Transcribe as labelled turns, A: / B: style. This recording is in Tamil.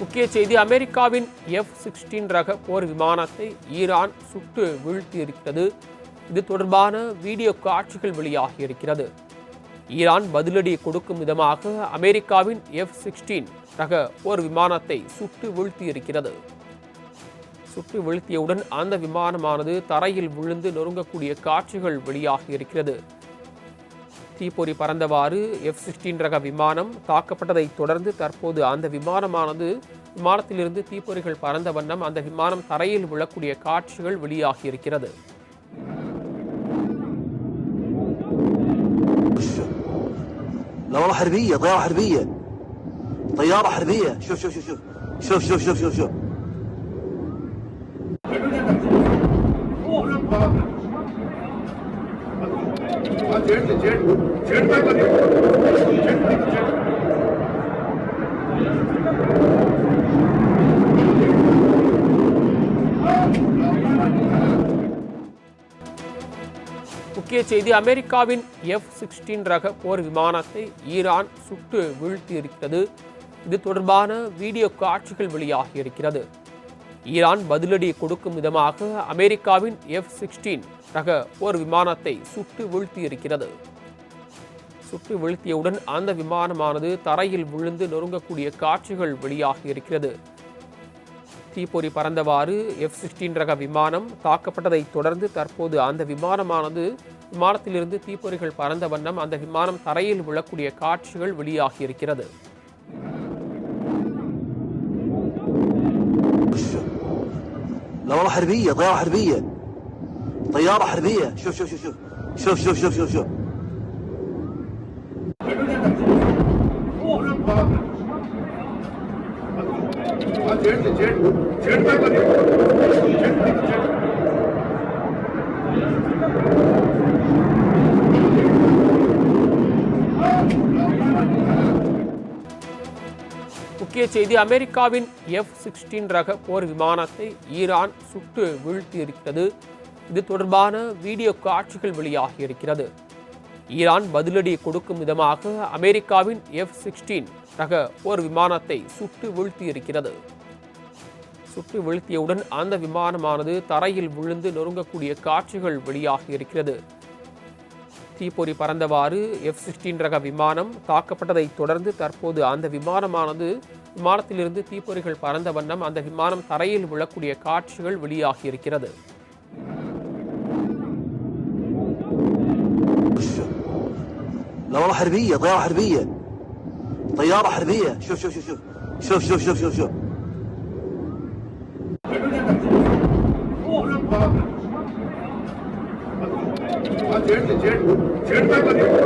A: முக்கிய செய்தி அமெரிக்காவின் F-16 ரக போர் விமானத்தை ஈரான் சுட்டு வீழ்த்தியிருக்கிறது. இது தொடர்பான வீடியோ காட்சிகள் வெளியாகியிருக்கிறது. ஈரான் பதிலடி கொடுக்கும் விதமாக அமெரிக்காவின் F-16 ரக போர் விமானத்தை சுட்டு வீழ்த்தியிருக்கிறது. சுட்டு வீழ்த்தியவுடன் அந்த விமானமானது தரையில் விழுந்து நொறுங்கக்கூடிய காட்சிகள் வெளியாகியிருக்கிறது. தீப்பொறி பறந்தவாறு F-16 ரக விமானம் தாக்கப்பட்டதை தொடர்ந்து தற்போது அந்த விமானத்திலிருந்து தீப்பொறிகள் பறந்த வண்ணம் அந்த விமானம் தரையில் விழக்கூடிய காட்சிகள் வெளியாகியிருக்கிறது.
B: طيارة حربية طيارة حربية شوف شوف شوف شوف شوف شوف شوف شوف
A: முக்கிய செய்தி அமெரிக்காவின் F-16 ரக போர் விமானத்தை ஈரான் சுட்டு வீழ்த்தியிருக்கிறது. இது தொடர்பான வீடியோ காட்சிகள் வெளியாகியிருக்கிறது. ஈரான் பதிலடி கொடுக்கும் விதமாக அமெரிக்காவின் F-16 ரக போர் விமானத்தை சுட்டு வீழ்த்தியிருக்கிறது. சுட்டு வீழ்த்தியவுடன் அந்த விமானமானது தரையில் விழுந்து நொறுங்கக்கூடிய காட்சிகள் வெளியாகியிருக்கிறது. தீப்பொறி பறந்தவாறு F-16 ரக விமானம் தாக்கப்பட்டதை தொடர்ந்து தற்போது அந்த விமானத்திலிருந்து தீப்பொறிகள் பறந்த வண்ணம் அந்த விமானம் தரையில் விழக்கூடிய காட்சிகள் வெளியாகியிருக்கிறது.
B: طيارة حربية طيارة حربية شوف شوف شوف شوف شوف شوف شوف شوف
A: முக்கிய செய்தி அமெரிக்காவின் F-16 ரக போர் விமானத்தை ஈரான் சுட்டு வீழ்த்தியிருக்கிறது. இது தொடர்பான வீடியோ காட்சிகள் வெளியாகியிருக்கிறது. ஈரான் பதிலடி கொடுக்கும் விதமாக அமெரிக்காவின் F-16 ரக போர் விமானத்தை சுட்டு வீழ்த்தியிருக்கிறது. சுட்டு வீழ்த்தியவுடன் அந்த விமானமானது தரையில் விழுந்து நொறுங்கக்கூடிய காட்சிகள் வெளியாகியிருக்கிறது. தீப்பொறி பறந்தவாறு F-16 ரக விமானம் தாக்கப்பட்டதை தொடர்ந்து தற்போது அந்த விமானத்திலிருந்து தீப்பொறிகள் பறந்த வண்ணம் அந்த விமானம் தரையில் விழக்கூடிய காட்சிகள் வெளியாகியிருக்கிறது.
B: طيارة حربية طيارة حربية شوف شوف شوف شوف شوف شوف شوف شوف
C: जेट